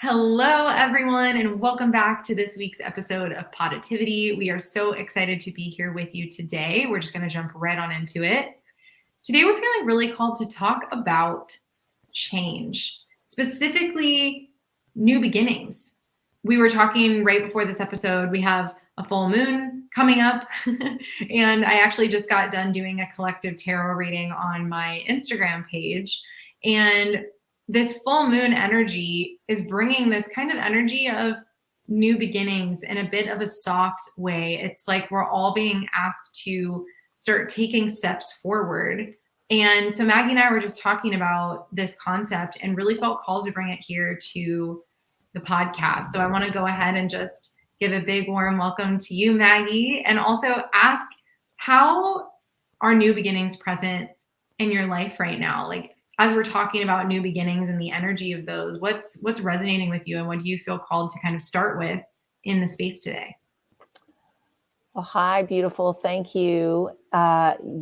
Hello, everyone, and welcome back to this week's episode of Positivity. We are so excited to be here with you today. We're just going to jump right on into it. Today, we're feeling really called to talk about change, specifically new beginnings. We were talking right before this episode, we have a full moon coming up, and I actually just got done doing a collective tarot reading on my Instagram page. And this full moon energy is bringing this kind of energy of new beginnings in a bit of a soft way. It's like we're all being asked to start taking steps forward. And so Maggie and I were just talking about this concept and really felt called to bring it here to the podcast. So I want to go ahead and just give a big warm welcome to you, Maggie, and also ask, how are new beginnings present in your life right now? Like, as we're talking about new beginnings and the energy of those, what's resonating with you, and what do you feel called to kind of start with in the space today? Well, hi, beautiful. Thank you. We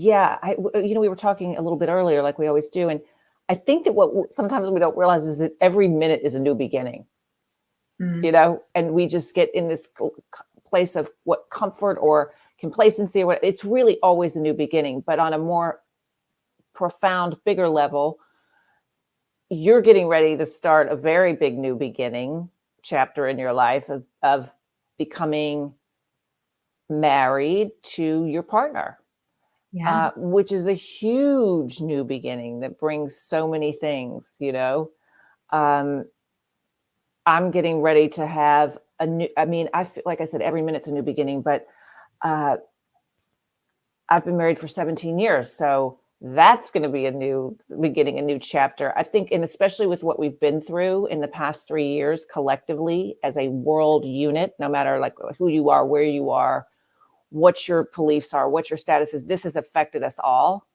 were talking a little bit earlier, like we always do. And I think that what sometimes we don't realize is that every minute is a new beginning, and we just get in this place of what comfort or complacency, or what, it's really always a new beginning. But on a more profound, bigger level, you're getting ready to start a very big new beginning chapter in your life of becoming married to your partner, which is a huge new beginning that brings so many things. I'm getting ready to have a new, I feel like I said, every minute's a new beginning, but I've been married for 17 years. So that's going to be a new beginning, a new chapter, I think. And especially with what we've been through in the past 3 years collectively as a world unit, no matter like who you are, where you are, what your beliefs are, what your status is, this has affected us all.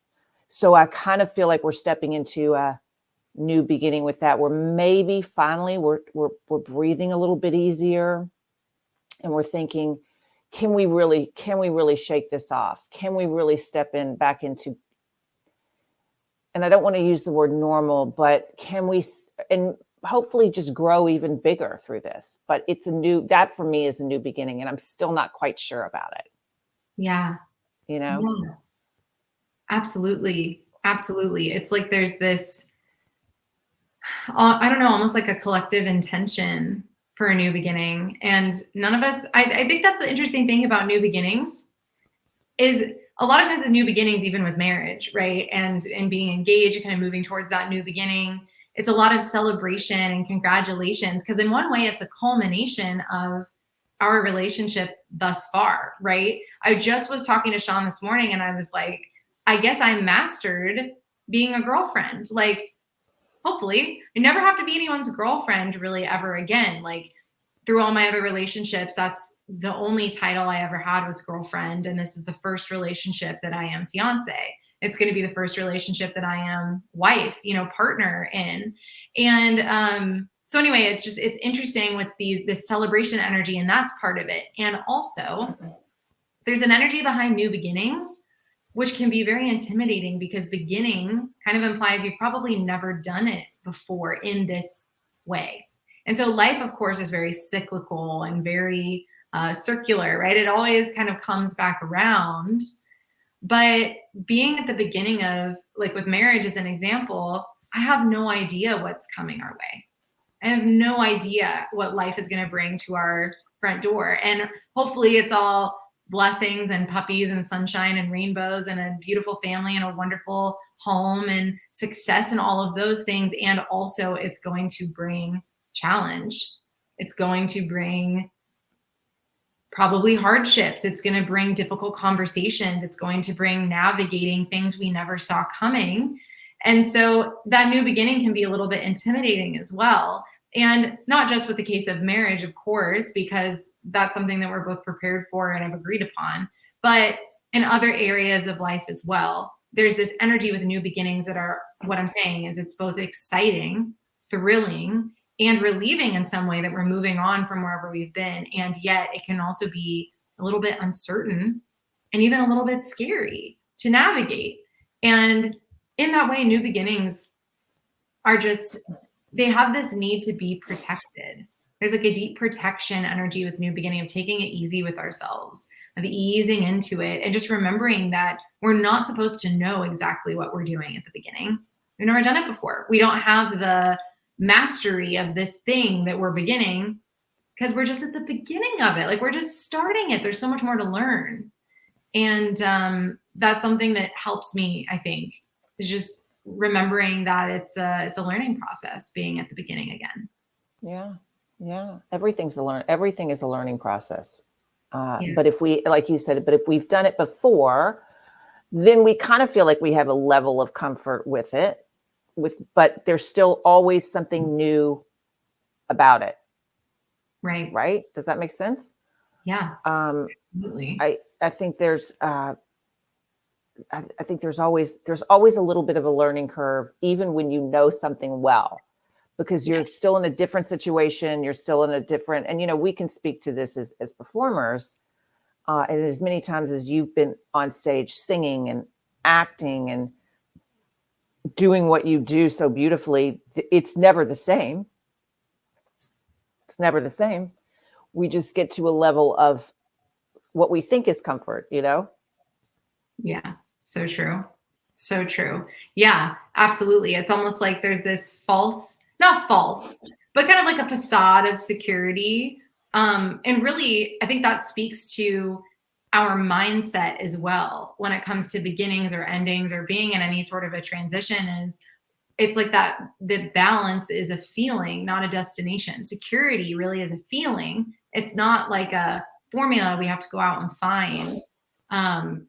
So I kind of feel like we're stepping into a new beginning with that, where maybe finally we're breathing a little bit easier, and we're thinking, can we really shake this off? Can we really step back into, and I don't want to use the word normal, but can we, and hopefully just grow even bigger through this? But that for me is a new beginning, and I'm still not quite sure about it. Yeah. Absolutely. It's like there's this, I don't know, almost like a collective intention for a new beginning. And none of us, I think that's the interesting thing about new beginnings, is a lot of times the new beginnings, even with marriage, right? And being engaged and kind of moving towards that new beginning, it's a lot of celebration and congratulations, because in one way it's a culmination of our relationship thus far, right? I just was talking to Sean this morning, and I was like, I guess I mastered being a girlfriend. Like, hopefully I never have to be anyone's girlfriend really ever again. Like, through all my other relationships, that's the only title I ever had, was girlfriend. And this is the first relationship that I am fiance. It's going to be the first relationship that I am wife, partner in. And so anyway, it's interesting with this celebration energy, and that's part of it. And also there's an energy behind new beginnings, which can be very intimidating, because beginning kind of implies you've probably never done it before in this way. And so life, of course, is very cyclical and very circular, right? It always kind of comes back around. But being at the beginning of, like with marriage as an example, I have no idea what's coming our way. I have no idea what life is going to bring to our front door. And hopefully it's all blessings and puppies and sunshine and rainbows and a beautiful family and a wonderful home and success and all of those things. And also it's going to bring challenge. It's going to bring probably hardships. It's going to bring difficult conversations. It's going to bring navigating things we never saw coming. And so that new beginning can be a little bit intimidating as well. And not just with the case of marriage, of course, because that's something that we're both prepared for and have agreed upon, but in other areas of life as well. There's this energy with new beginnings that are, what I'm saying is, it's both exciting, thrilling, and relieving in some way that we're moving on from wherever we've been. And yet it can also be a little bit uncertain and even a little bit scary to navigate. And in that way, new beginnings are just they have this need to be protected. There's like a deep protection energy with new beginning, of taking it easy with ourselves, of easing into it, and just remembering that we're not supposed to know exactly what we're doing at the beginning. We've never done it before. We don't have the mastery of this thing that we're beginning, because we're just at the beginning of it. Like, we're just starting it. There's so much more to learn. And that's something that helps me, I think, is just remembering that it's a learning process being at the beginning again. Yeah. Yeah. Everything is a learning process. Yeah. But if we, like you said, but if we've done it before, then we kind of feel like we have a level of comfort with it, but there's still always something new about it. Right. Right. Does that make sense? Yeah. Absolutely. I think there's always a little bit of a learning curve, even when you know something well, because you're still in a different situation. You're still in a different, and we can speak to this as performers, and as many times as you've been on stage singing and acting and doing what you do so beautifully, it's never the same. It's never the same. We just get to a level of what we think is comfort, Yeah. So true. So true. Yeah, absolutely. It's almost like there's this not false, but kind of like a facade of security. And really, I think that speaks to our mindset as well when it comes to beginnings or endings or being in any sort of a transition. It's like that the balance is a feeling, not a destination. Security really is a feeling. It's not like a formula we have to go out and find,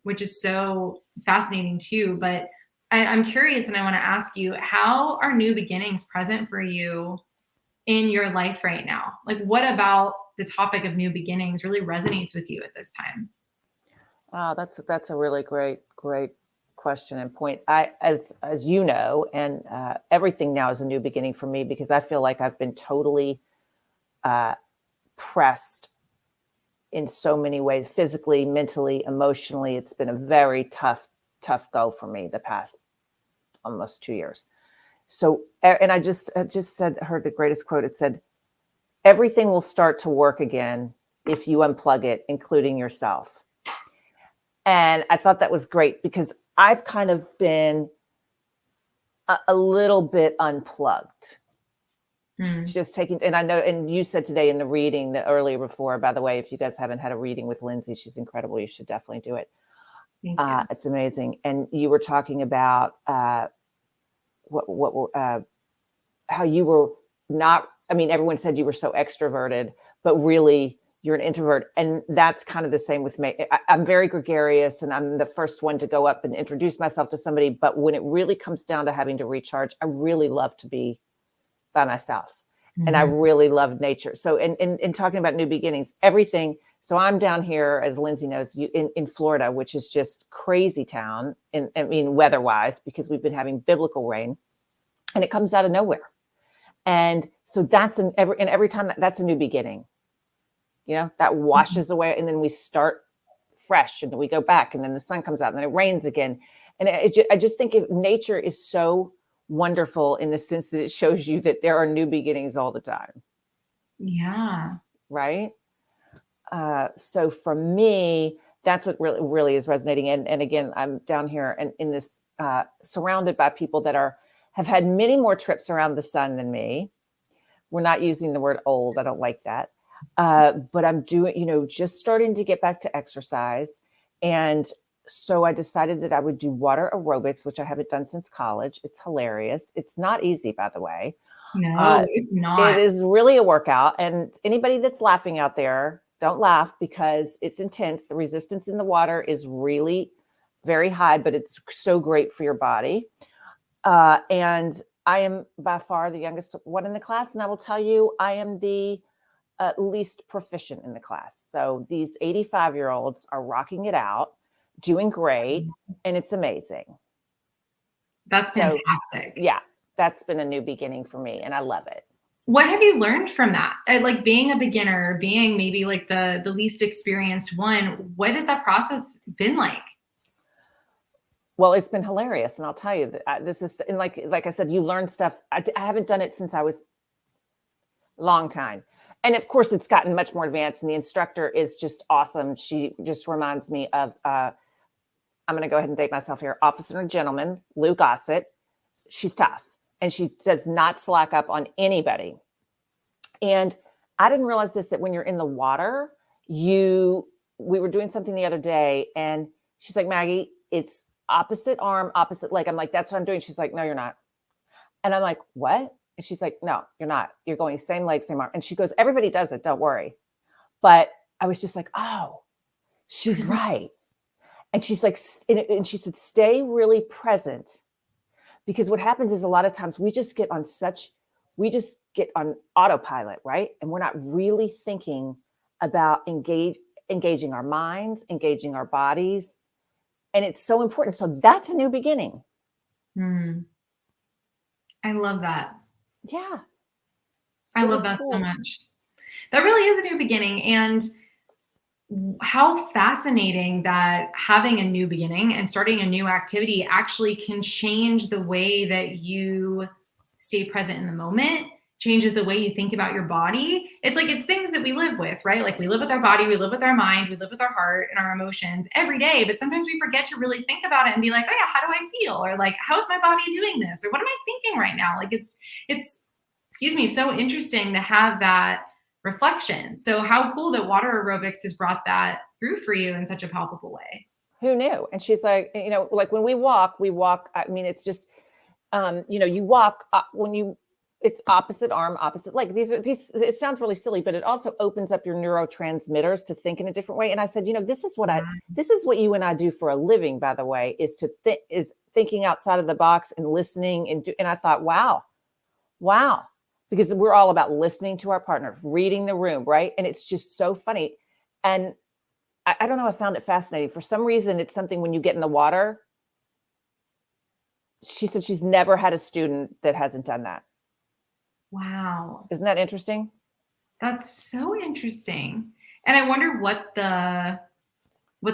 which is so fascinating too. But I'm curious, and I want to ask you, how are new beginnings present for you in your life right now? Like, what about the topic of new beginnings really resonates with you at this time? That's a really great question and point. As you know, and everything now is a new beginning for me, because I feel like I've been totally pressed in so many ways, physically, mentally, emotionally. It's been a very tough go for me the past almost 2 years. So, and I just heard the greatest quote. It said, "Everything will start to work again if you unplug it, including yourself." And I thought that was great, because I've kind of been a little bit unplugged. Just taking, and I know, and you said today in the reading that earlier before, by the way, if you guys haven't had a reading with Lyndsey, she's incredible. You should definitely do it. It's amazing. And you were talking about how you were not, I mean, everyone said you were so extroverted, but really you're an introvert. And that's kind of the same with me. I'm very gregarious, and I'm the first one to go up and introduce myself to somebody. But when it really comes down to having to recharge, I really love to be by myself. And I really love nature. So in talking about new beginnings, everything. So I'm down here, as Lyndsey knows, in Florida, which is just crazy town. And I mean, weather-wise, because we've been having biblical rain, and it comes out of nowhere. And so that's every time that's a new beginning. That washes away, and then we start fresh, and then we go back, and then the sun comes out, and then it rains again. And I just think nature is so wonderful in the sense that it shows you that there are new beginnings all the time. Yeah. Right. So for me, that's what really is resonating. And again, I'm down here and in this, surrounded by people that have had many more trips around the sun than me. We're not using the word old. I don't like that. But I'm doing, just starting to get back to exercise. And so I decided that I would do water aerobics, which I haven't done since college. It's hilarious. It's not easy, by the way. No, it's not. It is really a workout. And anybody that's laughing out there, don't laugh, because it's intense. The resistance in the water is really very high, but it's so great for your body. And I am by far the youngest one in the class. And I will tell you, I am the least proficient in the class. So these 85-year-olds are rocking it out, doing great, and it's amazing. That's fantastic. Yeah, that's been a new beginning for me, and I love it. What have you learned from that? Like, being a beginner, being maybe like the least experienced one, what has that process been like? Well, it's been hilarious. And I'll tell you that this is, and like I said, you learn stuff. I haven't done it since I was a long time. And of course it's gotten much more advanced, and the instructor is just awesome. She just reminds me of, I'm going to go ahead and date myself here. Officer and Gentleman, Lou Gossett. She's tough and she does not slack up on anybody. And I didn't realize this, that when you're in the water, we were doing something the other day and she's like, Maggie, it's opposite arm, opposite leg. I'm like, that's what I'm doing. She's like, no, you're not. And I'm like, what? And she's like, no, you're not. You're going same leg, same arm. And she goes, everybody does it. Don't worry. But I was just like, oh, she's right. And she's like, and she said, stay really present. Because what happens is a lot of times we just get on autopilot, right? And we're not really thinking about engaging our minds, engaging our bodies. And it's so important. So that's a new beginning. I love that. Yeah. I love that so much. That really is a new beginning. And how fascinating that having a new beginning and starting a new activity actually can change the way that you stay present in the moment, changes the way you think about your body. It's like, it's things that we live with, right? Like we live with our body, we live with our mind, we live with our heart and our emotions every day. But sometimes we forget to really think about it and be like, oh yeah, how do I feel? Or like, how's my body doing this? Or what am I thinking right now? Like it's, excuse me, so interesting to have that reflection. So how cool that water aerobics has brought that through for you in such a palpable way. Who knew? And she's like, like when we walk, I mean, it's just, you walk it's opposite arm, opposite leg. It sounds really silly, but it also opens up your neurotransmitters to think in a different way. And I said, this is what you and I do for a living, by the way, is thinking outside of the box and listening and I thought, wow. Because we're all about listening to our partner, reading the room, right? And it's just so funny. And I don't know, I found it fascinating. For some reason, it's something when you get in the water. She said she's never had a student that hasn't done that. Wow. Isn't that interesting? That's so interesting. And I wonder what the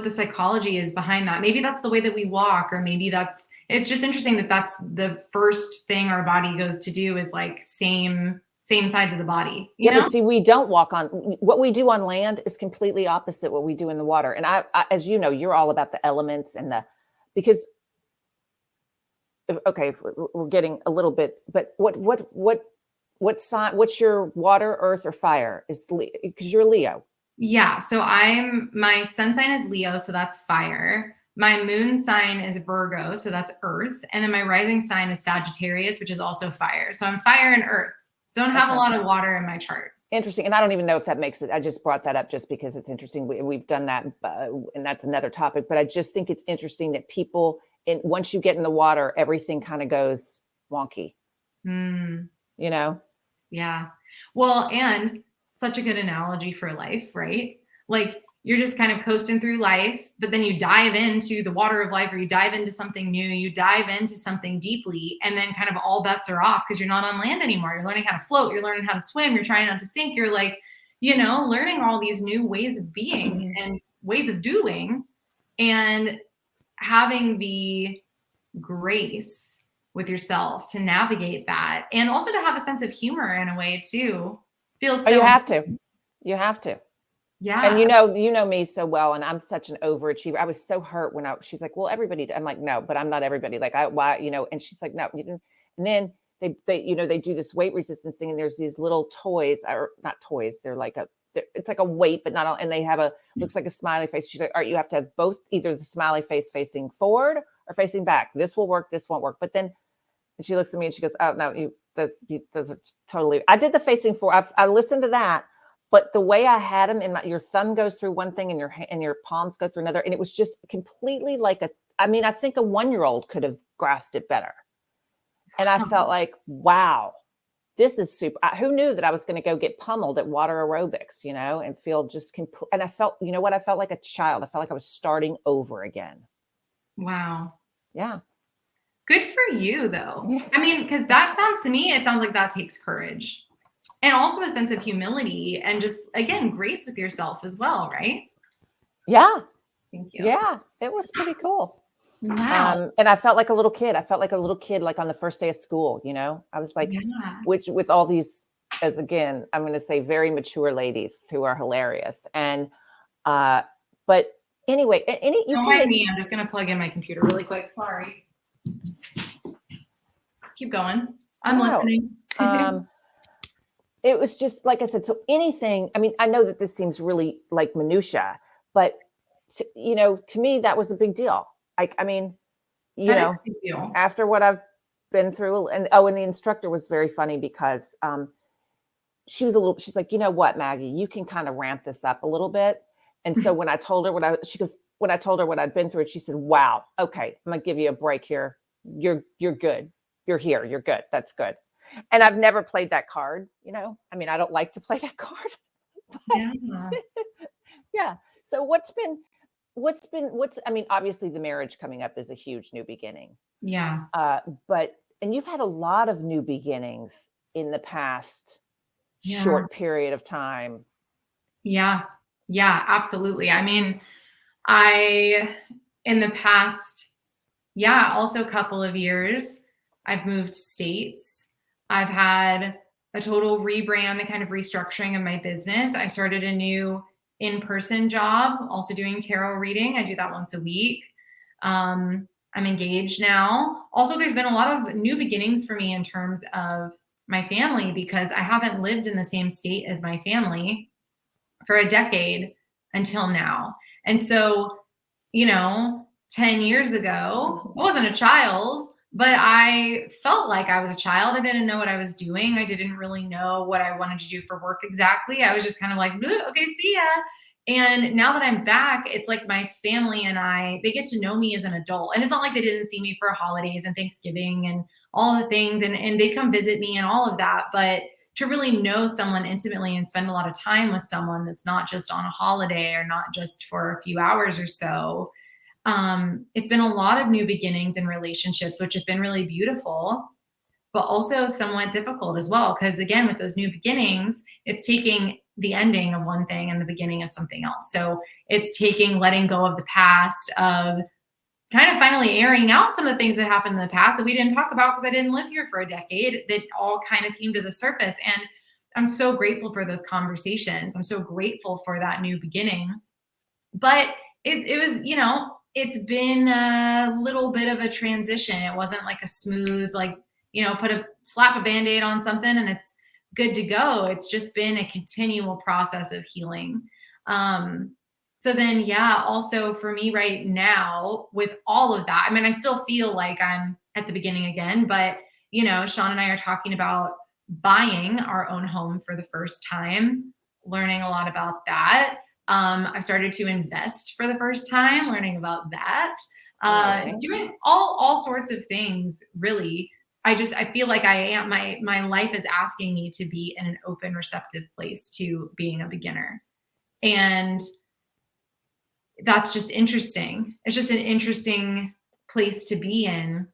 psychology is behind that. Maybe that's the way that we walk, or maybe it's just interesting that that's the first thing our body goes to do is like same sides of the body. You know? But see, we don't walk on, what we do on land is completely opposite what we do in the water. And I as you know, you're all about the elements and because, okay, we're getting a little bit, but what sign, what's your water, earth, or fire? Because you're Leo. Yeah. So my sun sign is Leo. So that's fire. My moon sign is Virgo. So that's earth. And then my rising sign is Sagittarius, which is also fire. So I'm fire and earth. Don't have a lot of water in my chart. Interesting. And I don't even know if that makes it. I just brought that up just because it's interesting. We've done that. And that's another topic. But I just think it's interesting that people, once you get in the water, everything kind of goes wonky. Yeah. Well, and such a good analogy for life, right? Like you're just kind of coasting through life, but then you dive into the water of life, or you dive into something new, you dive into something deeply, and then kind of all bets are off because you're not on land anymore. You're learning how to float, you're learning how to swim, you're trying not to sink. You're like, learning all these new ways of being and ways of doing, and having the grace with yourself to navigate that, and also to have a sense of humor in a way too. Feels so. You have to. Yeah. And you know me so well, and I'm such an overachiever. I was so hurt when she's like, well, everybody, I'm like, no, but I'm not everybody. Like why, and she's like, no, you didn't. And then they do this weight resistance thing, and there's these little toys, or not toys. They're like it's like a weight, but not all, and they have looks like a smiley face. She's like, all right, you have to have both, either the smiley face facing forward or facing back. This will work. This won't work. But then she looks at me and she goes, oh no, those are totally, I did the facing forward. I listened to that. But the way I had them your thumb goes through one thing and your palms go through another. And it was just completely like I think a 1-year-old could have grasped it better. And I felt like, wow, this is super. Who knew that I was going to go get pummeled at water aerobics, and feel just and I felt, I felt like a child. I felt like I was starting over again. Wow. Yeah. Good for you though. Yeah. I mean, because it sounds like that takes courage. And also a sense of humility and just, again, grace with yourself as well, right? Yeah. Thank you. Yeah, it was pretty cool. Wow. And I felt like a little kid. I felt like a little kid, like on the first day of school, you know, I was like, Yeah. which with all these, as again, I'm going to say very mature ladies who are hilarious. And, but anyway, any, you Don't can mind make, me. I'm just going to plug in my computer really quick. Sorry. Keep going. I'm no, listening. it was just, like I said, so anything, I mean, I know that this seems really like minutia, but you know, to me, that was a big deal. I mean, you That is know, a big deal. after what I've been through, and and the instructor was very funny because she's like, you know what, Maggie, you can kind of ramp this up a little bit. And so when I told her when I told her what I'd been through, she said, wow, okay, I'm gonna give you a break here. You're good. You're here. You're good. That's good. And I've never played that card, you know. I mean, I don't like to play that card, but Yeah. yeah. So what's I mean, obviously the marriage coming up is a huge new beginning. Yeah. But and you've had a lot of new beginnings in the past Yeah. short period of time. Yeah. Yeah. Absolutely. I mean, I, in the past, yeah, also couple of years, I've moved states. I've had a total rebrand and kind of restructuring of my business. I started a new in-person job, also doing tarot reading. I do that once a week. I'm engaged now. Also, there's been a lot of new beginnings for me in terms of my family because I haven't lived in the same state as my family for a decade until now. And so, you know, 10 years ago, I wasn't a child, but I felt like I was a child. I didn't know what I was doing. I didn't really know what I wanted to do for work exactly. I was just kind of like, okay, see ya. And now that I'm back, it's like my family and they get to know me as an adult. And it's not like they didn't see me for holidays and Thanksgiving and all the things. And they come visit me and all of that. But to really know someone intimately and spend a lot of time with someone that's not just on a holiday or not just for a few hours or so, it's been a lot of new beginnings in relationships, which have been really beautiful, but also somewhat difficult as well. Because again, with those new beginnings, it's taking the ending of one thing and the beginning of something else. So it's taking letting go of the past, of kind of finally airing out some of the things that happened in the past that we didn't talk about because I didn't live here for a decade, that all kind of came to the surface. And I'm so grateful for those conversations. I'm so grateful for that new beginning. But it was, you know, it's been a little bit of a transition. It wasn't like a smooth, like, you know, slap a band-aid on something and it's good to go. It's just been a continual process of healing. Um, so then, yeah, also for me right now, with all of that, I mean, I still feel like I'm at the beginning again, but, you know, Sean and I are talking about buying our own home for the first time, learning a lot about that. I've started to invest for the first time, learning about that. Amazing. Doing all sorts of things, really. I feel like I am my life is asking me to be in an open, receptive place to being a beginner. And that's just interesting. It's just an interesting place to be in.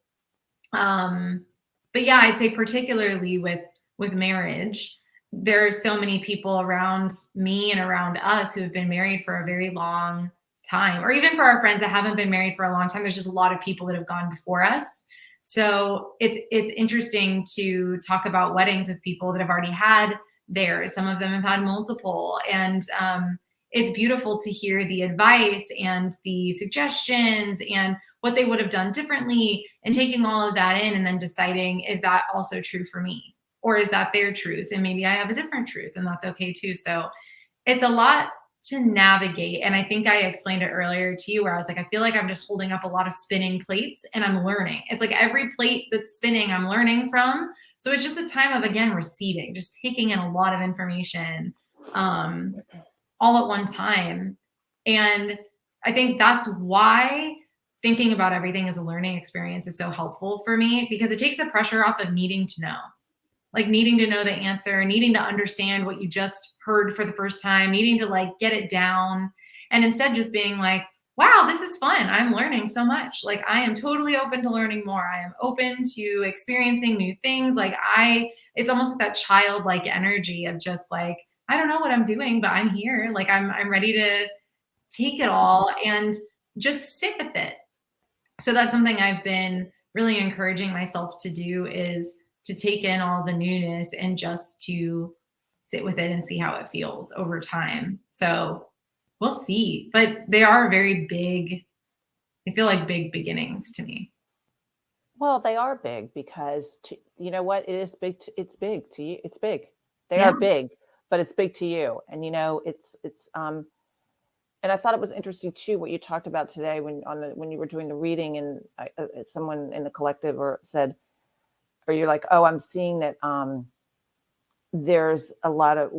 But yeah, I'd say particularly with marriage, there are so many people around me and around us who have been married for a very long time, or even for our friends that haven't been married for a long time. There's just a lot of people that have gone before us. So it's interesting to talk about weddings with people that have already had theirs. Some of them have had multiple, and it's beautiful to hear the advice and the suggestions and what they would have done differently, and taking all of that in and then deciding, is that also true for me? Or is that their truth? And maybe I have a different truth, and that's okay too. So it's a lot to navigate. And I think I explained it earlier to you where I was like, I feel like I'm just holding up a lot of spinning plates and I'm learning. It's like every plate that's spinning, I'm learning from. So it's just a time of, again, receiving, just taking in a lot of information all at one time. And I think that's why thinking about everything as a learning experience is so helpful for me, because it takes the pressure off of needing to know, like needing to know the answer, needing to understand what you just heard for the first time, needing to like get it down. And instead just being like, wow, this is fun. I'm learning so much. Like I am totally open to learning more. I am open to experiencing new things. It's almost like that childlike energy of just like, I don't know what I'm doing, but I'm here. Like I'm ready to take it all and just sit with it. So that's something I've been really encouraging myself to do, is to take in all the newness and just to sit with it and see how it feels over time. So we'll see. But they are very big. They feel like big beginnings to me. Well, they are big because you know what? It is big. It's big to you. It's big. They Yeah. are big, but it's big to you. And you know, and I thought it was interesting too what you talked about today when you were doing the reading, and someone in the collective or said, or you're like, oh, I'm seeing that there's a lot of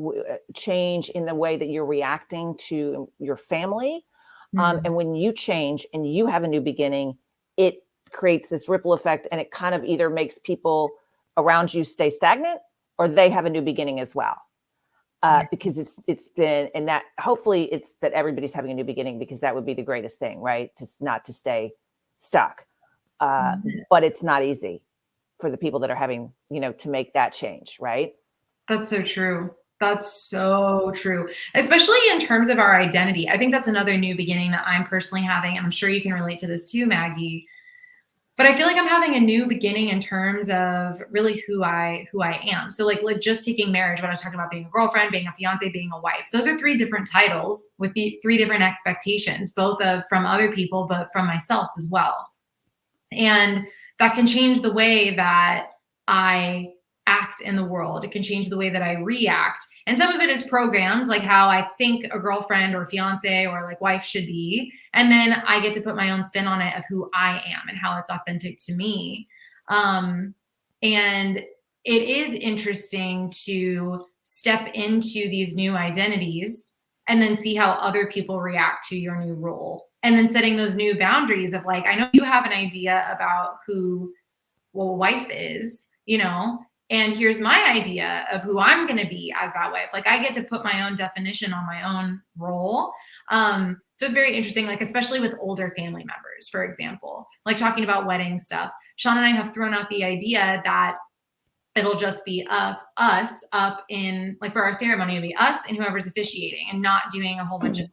change in the way that you're reacting to your family. And when you change and you have a new beginning, it creates this ripple effect, and it kind of either makes people around you stay stagnant or they have a new beginning as well. Because it's been, and that hopefully it's that everybody's having a new beginning, because that would be the greatest thing, right? Not to stay stuck. But it's not easy for the people that are having, to make that change, right? That's so true. That's so true. Especially in terms of our identity. I think that's another new beginning that I'm personally having. And I'm sure you can relate to this too, Maggie. But I feel like I'm having a new beginning in terms of really who I am. So like just taking marriage, what I was talking about, being a girlfriend, being a fiance, being a wife. Those are three different titles with the three different expectations, both from other people, but from myself as well. And that can change the way that I act in the world. It can change the way that I react. And some of it is programs, like how I think a girlfriend or fiance or like wife should be. And then I get to put my own spin on it of who I am and how it's authentic to me. And it is interesting to step into these new identities and then see how other people react to your new role. And then setting those new boundaries of like, I know you have an idea about who a wife is, and here's my idea of who I'm going to be as that wife. Like I get to put my own definition on my own role. So it's very interesting, like, especially with older family members, for example, like talking about wedding stuff. Sean and I have thrown out the idea that it'll just be us up in, like, for our ceremony, it'll be us and whoever's officiating, and not doing a whole bunch of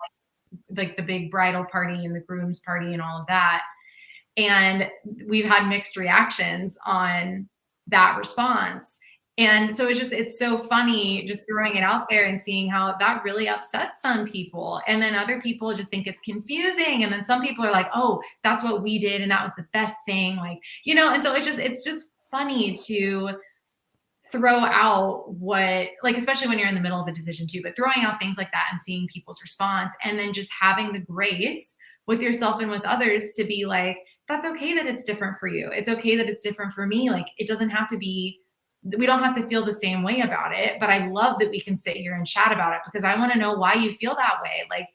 like the big bridal party and the groom's party and all of that. And we've had mixed reactions on that response. And so it's so funny just throwing it out there and seeing how that really upsets some people. And then other people just think it's confusing. And then some people are like, oh, that's what we did. And that was the best thing. Like, and so it's just funny to throw out what, like, especially when you're in the middle of a decision too, but throwing out things like that and seeing people's response, and then just having the grace with yourself and with others to be like, that's okay that it's different for you. It's okay that it's different for me. Like, it doesn't have to be, we don't have to feel the same way about it, but I love that we can sit here and chat about it, because I want to know why you feel that way. Like,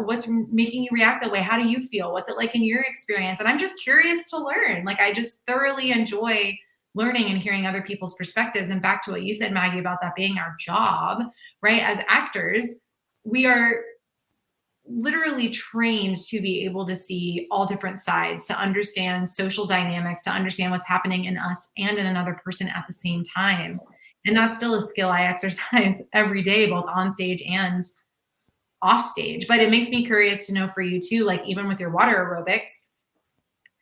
what's making you react that way? How do you feel? What's it like in your experience? And I'm just curious to learn. Like, I just thoroughly enjoy learning and hearing other people's perspectives. And back to what you said, Maggie, about that being our job, right? As actors, we are literally trained to be able to see all different sides, to understand social dynamics, to understand what's happening in us and in another person at the same time. And that's still a skill I exercise every day, both on stage and off stage. But it makes me curious to know for you too, like even with your water aerobics,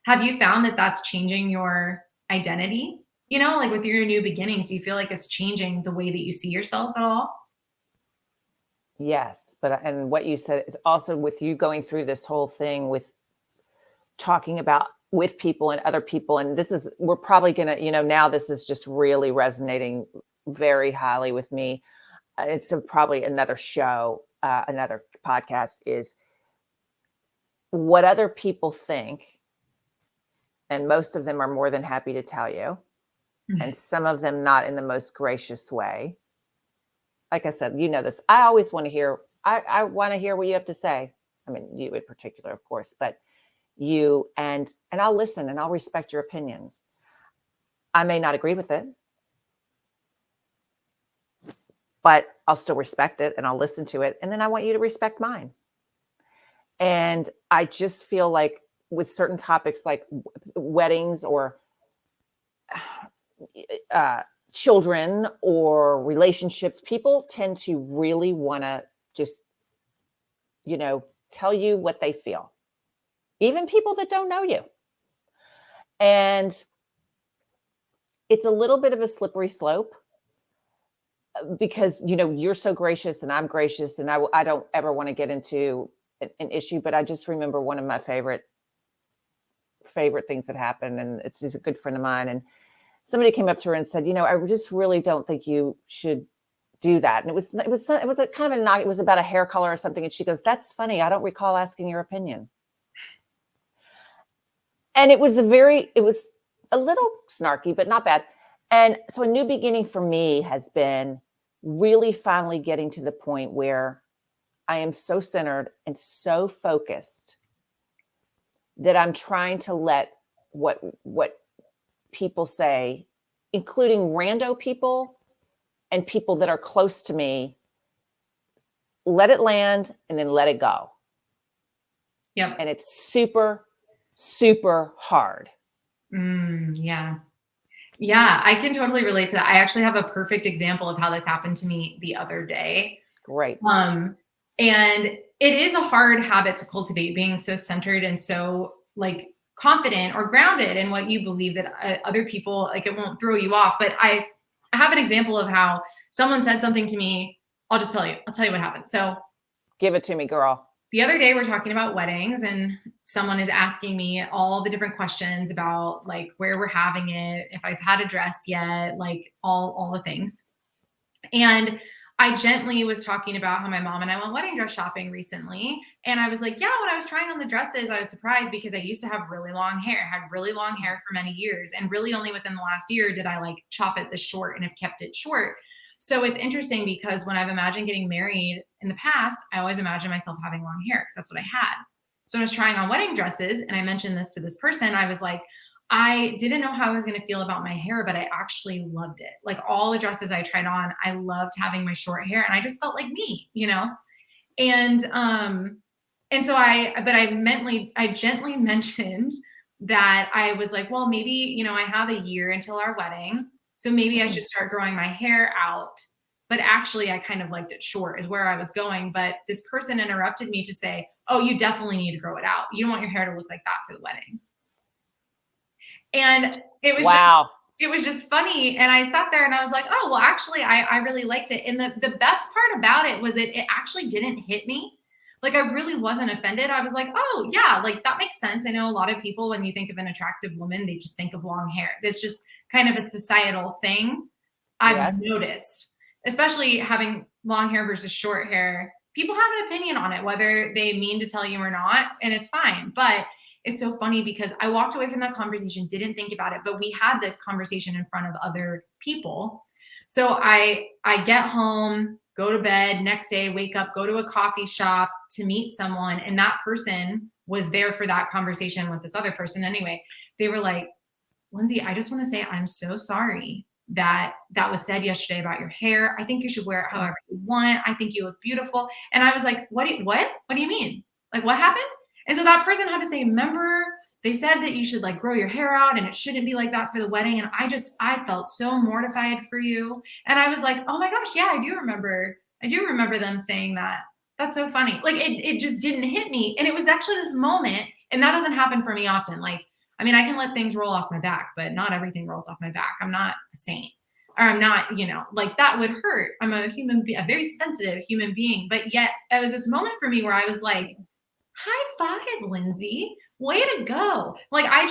have you found that that's changing your identity? Like with your new beginnings, do you feel like it's changing the way that you see yourself at all? Yes, and what you said is also with you going through this whole thing with talking about with people and other people. And we're probably going to, now this is just really resonating very highly with me. It's probably another show, another podcast, is what other people think. And most of them are more than happy to tell you. Mm-hmm. And some of them not in the most gracious way. Like I said, this. I always want to hear, I want to hear what you have to say. I mean, you in particular, of course, but you, and I'll listen and I'll respect your opinion. I may not agree with it, but I'll still respect it and I'll listen to it. And then I want you to respect mine. And I just feel like with certain topics like weddings or children or relationships, people tend to really want to just, tell you what they feel. even people that don't know you. And it's a little bit of a slippery slope because, you're so gracious and I'm gracious, and I don't ever want to get into an issue, but I just remember one of my favorite things that happened, and she's a good friend of mine, and somebody came up to her and said, I just really don't think you should do that. And it was a kind of it was about a hair color or something. And she goes, "That's funny. I don't recall asking your opinion." And it was a little snarky, but not bad. And so a new beginning for me has been really finally getting to the point where I am so centered and so focused that I'm trying to let what people say, including rando people and people that are close to me, let it land and then let it go. Yep. And it's super, super hard. Yeah. Yeah, I can totally relate to that. I actually have a perfect example of how this happened to me the other day. Great. And it is a hard habit to cultivate, being so centered and so like confident or grounded in what you believe that other people, like, it won't throw you off. But I have an example of how someone said something to me. I'll tell you what happened. So give it to me, girl. The other day we're talking about weddings, and someone is asking me all the different questions about like where we're having it, if I've had a dress yet, like all the things. And I gently was talking about how my mom and I went wedding dress shopping recently. And I was like, yeah, when I was trying on the dresses, I was surprised because I used to have really long hair, had really long hair for many years. And really only within the last year did I like chop it this short and have kept it short. So it's interesting because when I've imagined getting married in the past, I always imagined myself having long hair because that's what I had. So when I was trying on wedding dresses, and I mentioned this to this person, I was like, I didn't know how I was going to feel about my hair, but I actually loved it. Like all the dresses I tried on, I loved having my short hair, and I just felt like me, And so I gently mentioned that I was like, well, maybe, I have a year until our wedding. So maybe I should start growing my hair out. But actually, I kind of liked it short is where I was going. But this person interrupted me to say, oh, you definitely need to grow it out. You don't want your hair to look like that for the wedding. And it was just funny. And I sat there and I was like, oh, well, actually, I really liked it. And the best part about it was that it actually didn't hit me. Like, I really wasn't offended. I was like, oh, yeah, like that makes sense. I know a lot of people, when you think of an attractive woman, they just think of long hair. That's just kind of a societal thing. I've noticed, especially having long hair versus short hair. People have an opinion on it, whether they mean to tell you or not, and it's fine. But it's so funny because I walked away from that conversation, didn't think about it, but we had this conversation in front of other people. So I get home, go to bed, next day, wake up, go to a coffee shop to meet someone. And that person was there for that conversation with this other person anyway. They were like, Lyndsey, I just want to say I'm so sorry that was said yesterday about your hair. I think you should wear it however you want. I think you look beautiful. And I was like, what do you mean? Like, what happened? And so that person had to say, remember, they said that you should like grow your hair out and it shouldn't be like that for the wedding. And I felt so mortified for you. And I was like, oh my gosh, yeah, I do remember them saying that. That's so funny. Like it just didn't hit me. And it was actually this moment, and that doesn't happen for me often. Like, I mean, I can let things roll off my back, but not everything rolls off my back. I'm not a saint, or I'm not, like that would hurt. I'm a very sensitive human being. But yet it was this moment for me where I was like, high five, Lyndsey. Way to go. Like I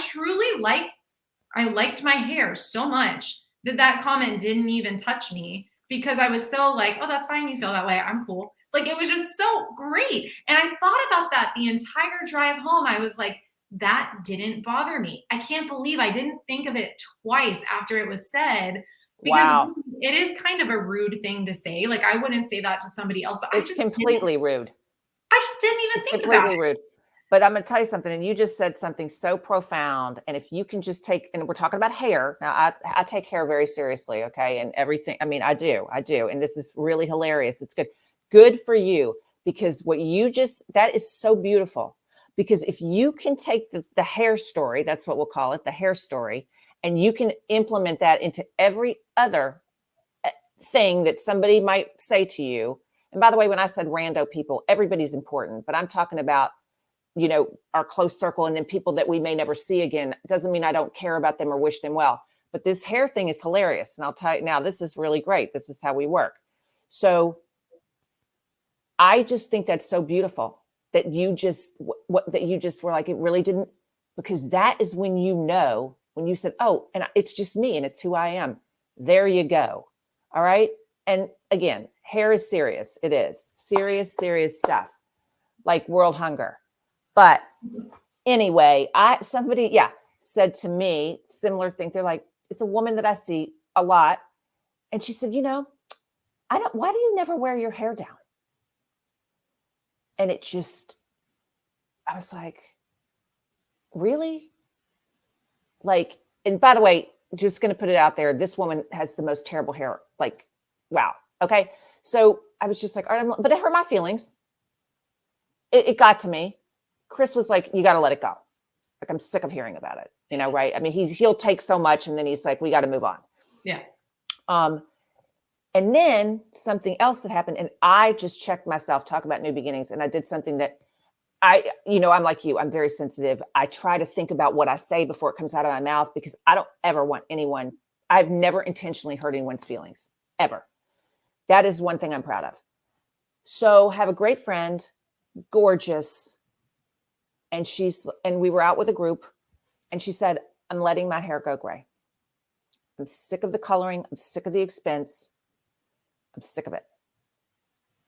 liked my hair so much that comment didn't even touch me because I was so like, oh, that's fine. You feel that way. I'm cool. Like it was just so great. And I thought about that the entire drive home. I was like, that didn't bother me. I can't believe I didn't think of it twice after it was said. Because it is kind of a rude thing to say. Like I wouldn't say that to somebody else, but it's completely rude. I just didn't even think about it. Completely rude. But I'm going to tell you something, and you just said something so profound. And if you can just take, and we're talking about hair. Now, I take hair very seriously, okay? And everything, I mean, I do. And this is really hilarious. It's good. Good for you, because that is so beautiful. Because if you can take the hair story, that's what we'll call it, the hair story, and you can implement that into every other thing that somebody might say to you. And by the way, when I said rando people, everybody's important, but I'm talking about our close circle, and then people that we may never see again. Doesn't mean I don't care about them or wish them well. But this hair thing is hilarious. And I'll tell you now, this is really great. This is how we work. So I just think that's so beautiful that you just were like, it really didn't, because that is when when you said, oh, and it's just me and it's who I am. There you go. All right. And again, hair is serious. It is serious stuff, like world hunger. But anyway, somebody said to me, similar thing. They're like, it's a woman that I see a lot. And she said, why do you never wear your hair down? And I was like, really? Like, and by the way, just going to put it out there. This woman has the most terrible hair. Like, wow. Okay. So I was just like, all right, but it hurt my feelings. It got to me. Chris was like, you got to let it go. Like, I'm sick of hearing about it. Right. I mean, he'll take so much and then he's like, we got to move on. Yeah. And then something else that happened, and I just checked myself, talk about new beginnings. And I did something that I'm like you, I'm very sensitive. I try to think about what I say before it comes out of my mouth, because I don't ever want I've never intentionally hurt anyone's feelings, ever. That is one thing I'm proud of. So have a great friend, gorgeous. And we were out with a group, and she said, I'm letting my hair go gray. I'm sick of the coloring. I'm sick of the expense. I'm sick of it.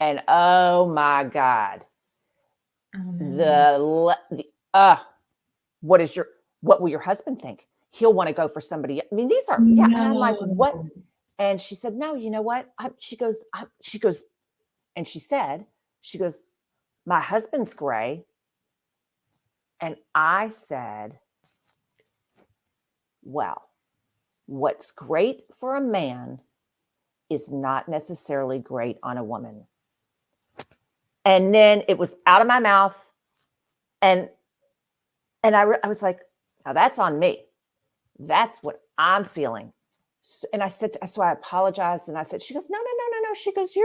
And oh my God, what will your husband think? He'll want to go for somebody. I mean, these are, And I'm like, what? And she said, no, you know what? She goes, my husband's gray. And I said, well, what's great for a man is not necessarily great on a woman. And then it was out of my mouth. And I was like, now that's on me. That's what I'm feeling. And I said, so I apologized. And I said, she goes, no. She goes,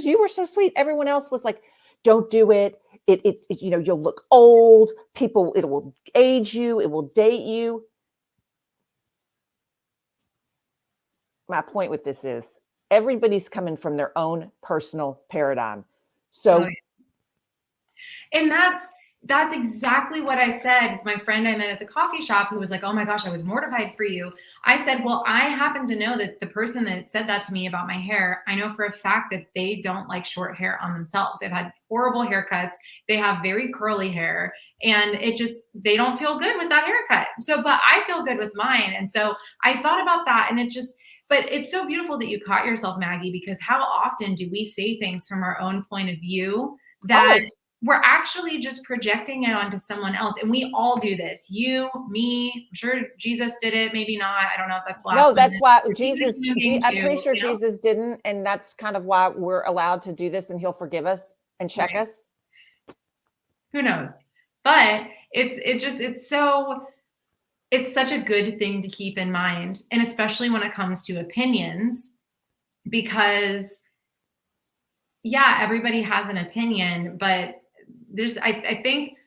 you were so sweet. Everyone else was like, don't do it. It's you'll look old. It will age you. It will date you. My point with this is everybody's coming from their own personal paradigm. So, and that's exactly what I said. My friend I met at the coffee shop, who was like, oh my gosh, I was mortified for you. I said, well, I happen to know that the person that said that to me about my hair, I know for a fact that they don't like short hair on themselves. They've had horrible haircuts. They have very curly hair, and they don't feel good with that haircut. So, but I feel good with mine. And so I thought about that, and but it's so beautiful that you caught yourself, Maggie, because how often do we say things from our own point of view that we're actually just projecting it onto someone else? And we all do this. You, me, I'm sure Jesus did it. Maybe not. I don't know if that's blasphemous. No, that's why I'm pretty sure Jesus didn't. And that's kind of why we're allowed to do this, and he'll forgive us and check us. Who knows? But it's such a good thing to keep in mind. And especially when it comes to opinions, because everybody has an opinion, but I think,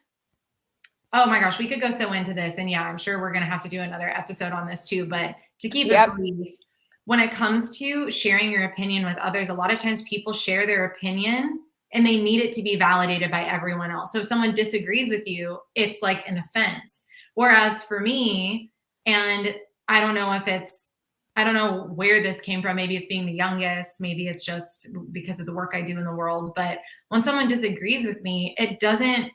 oh my gosh, we could go so into this, and I'm sure we're going to have to do another episode on this too, but to keep it brief, when it comes to sharing your opinion with others, a lot of times people share their opinion and they need it to be validated by everyone else. So if someone disagrees with you, it's like an offense. Whereas for me, and I don't know where this came from. Maybe it's being the youngest. Maybe it's just because of the work I do in the world. But when someone disagrees with me, it doesn't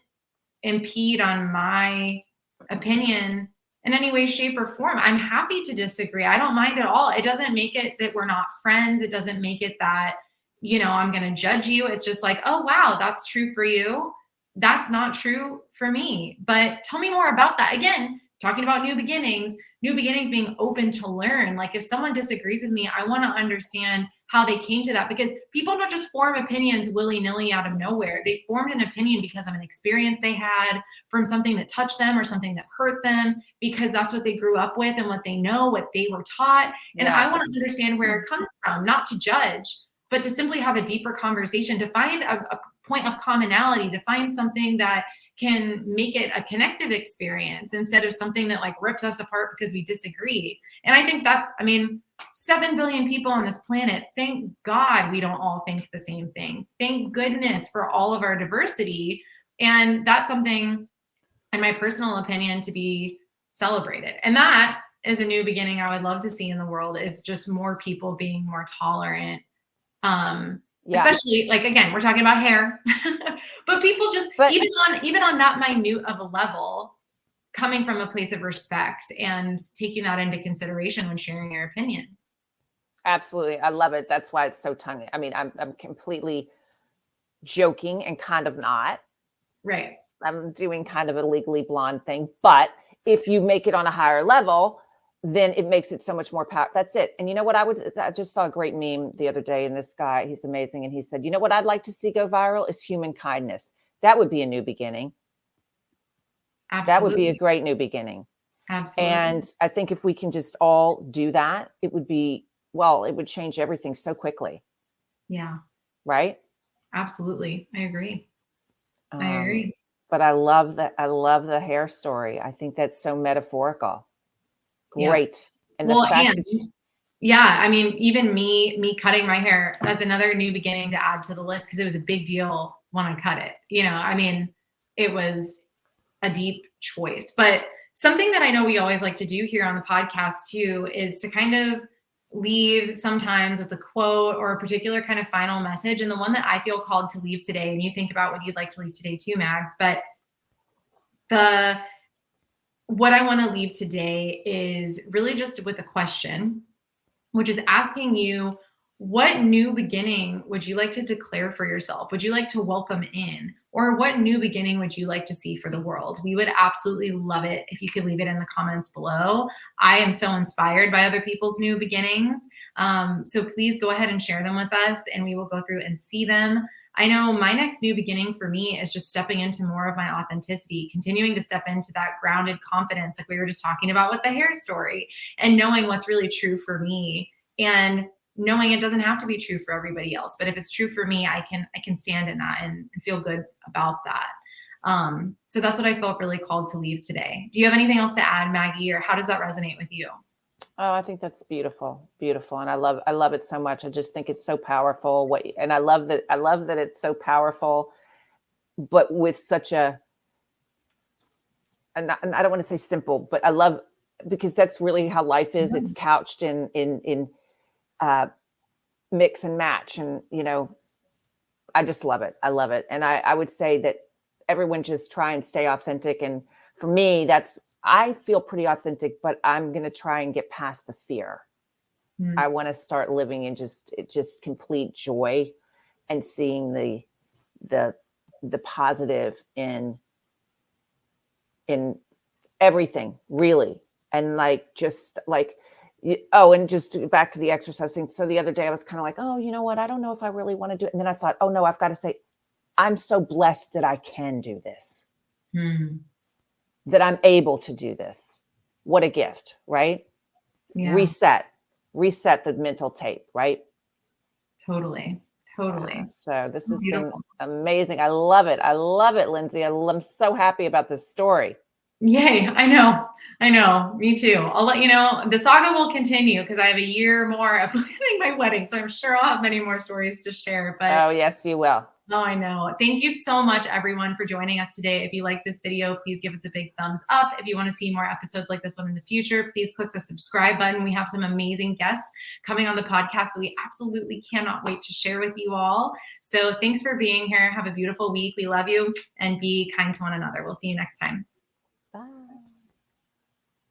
impede on my opinion in any way, shape, or form. I'm happy to disagree. I don't mind at all. It doesn't make it that we're not friends. It doesn't make it that, I'm going to judge you. It's just like, oh, wow, that's true for you. That's not true for me. But tell me more about that. Again, talking about new beginnings being open to learn. Like if someone disagrees with me, I want to understand how they came to that, because people don't just form opinions willy-nilly out of nowhere. They formed an opinion because of an experience they had, from something that touched them or something that hurt them, because that's what they grew up with and what they know, what they were taught. And I want to understand where it comes from, not to judge, but to simply have a deeper conversation, to find a point of commonality, to find something that can make it a connective experience instead of something that like rips us apart because we disagree. And I think that's, I mean, 7 billion people on this planet. Thank God we don't all think the same thing. Thank goodness for all of our diversity. And that's something, in my personal opinion, to be celebrated. And that is a new beginning I would love to see in the world, is just more people being more tolerant. Especially, like, again, we're talking about hair, but people just, even on that minute of a level, coming from a place of respect and taking that into consideration when sharing your opinion. Absolutely. I love it. That's why it's so tongue. I mean, I'm completely joking and kind of not. Right. I'm doing kind of a Legally Blonde thing, but if you make it on a higher level, then it makes it so much more power. That's it. And you know what? I just saw a great meme the other day, and this guy, he's amazing. And he said, you know what I'd like to see go viral is human kindness. That would be a new beginning. Absolutely. That would be a great new beginning. Absolutely. And I think if we can just all do that, it would be, well, it would change everything so quickly. Yeah. Right? Absolutely. I agree. I agree. But I love that. I love the hair story. I think that's so metaphorical. Great. Yeah. And the fact that yeah, I mean, even me cutting my hair, that's another new beginning to add to the list, because it was a big deal when I cut it. You know, I mean, it was a deep choice. But something that I know we always like to do here on the podcast too is to kind of leave sometimes with a quote or a particular kind of final message. And the one that I feel called to leave today, and you think about what you'd like to leave today too, Mags, but what I want to leave today is really just with a question, which is asking you, what new beginning would you like to declare for yourself? Would you like to welcome in? Or what new beginning would you like to see for the world? We would absolutely love it if you could leave it in the comments below. I am so inspired by other people's new beginnings. So please go ahead and share them with us, and we will go through and see them. I know my next new beginning for me is just stepping into more of my authenticity, continuing to step into that grounded confidence, like we were just talking about with the hair story, and knowing what's really true for me, and knowing it doesn't have to be true for everybody else. But if it's true for me, I can stand in that and feel good about that. So that's what I felt really called to leave today. Do you have anything else to add, Maggie, or how does that resonate with you? Oh, I think that's beautiful. Beautiful. And I love it so much. I just think it's so powerful. And I love that it's so powerful, but with such a, and I don't want to say simple, but I love, because that's really how life is. It's couched in mix and match. And, you know, I just love it. I love it. And I would say that everyone just try and stay authentic. And for me, I feel pretty authentic, but I'm going to try and get past the fear. I want to start living in just complete joy and seeing the positive in everything, really. And like, just like, and just back to the exercise thing. So the other day I was kind of like, oh, you know what? I don't know if I really want to do it. And then I thought, oh no, I've got to say, I'm so blessed that I can do this. That I'm able to do this. What a gift, right? Yeah. Reset the mental tape, right? Totally. So this has been amazing. I love it, Lyndsey. I'm so happy about this story. Yay. I know. Me too. I'll let you know. The saga will continue because I have a year more of planning my wedding. So I'm sure I'll have many more stories to share. But oh, yes, you will. Oh, I know. Thank you so much, everyone, for joining us today. If you like this video, please give us a big thumbs up. If you want to see more episodes like this one in the future, please click the subscribe button. We have some amazing guests coming on the podcast that we absolutely cannot wait to share with you all. So thanks for being here. Have a beautiful week. We love you, and be kind to one another. We'll see you next time.